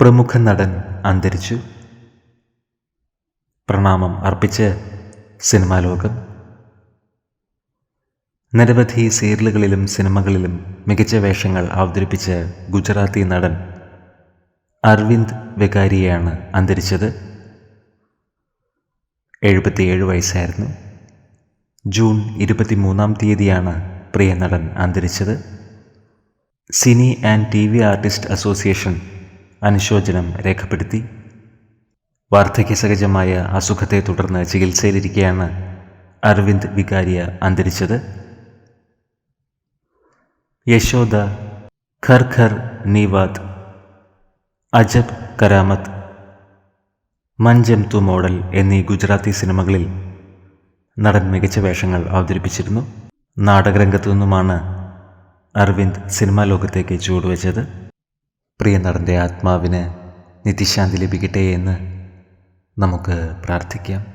പ്രമുഖ നടൻ അന്തരിച്ചു. പ്രണാമം അർപ്പിച്ച് സിനിമാ ലോകം. നിരവധി സീരിയലുകളിലും സിനിമകളിലും മികച്ച വേഷങ്ങൾ അവതരിപ്പിച്ച ഗുജറാത്തി നടൻ അരവിന്ദ് വികാരിയാണ് അന്തരിച്ചത്. 77 വയസ്സായിരുന്നു. ജൂൺ 23 പ്രിയ നടൻ അന്തരിച്ചത്. Cine and TV artist association അനുശോചനം രേഖപ്പെടുത്തി. വാർദ്ധക്യസഹജമായ അസുഖത്തെ തുടർന്ന് ചികിത്സയിലിരിക്കെയാണ് അരവിന്ദ് വികാരിയ അന്തരിച്ചത്. യശോദ, ഘർ ഘർ നീവാത്, അജബ് കരാമത്ത്, മഞ്ചംതു മോഡൽ എന്നീ ഗുജറാത്തി സിനിമകളിൽ നടൻ മികച്ച വേഷങ്ങൾ അവതരിപ്പിച്ചിരുന്നു. നാടകരംഗത്തു നിന്നുമാണ് അരവിന്ദ് സിനിമാ ലോകത്തേക്ക് ചുവടുവെച്ചത്. പ്രിയ നടൻ്റെ ആത്മാവിന് നിത്യശാന്തി ലഭിക്കട്ടെ എന്ന് നമുക്ക് പ്രാർത്ഥിക്കാം.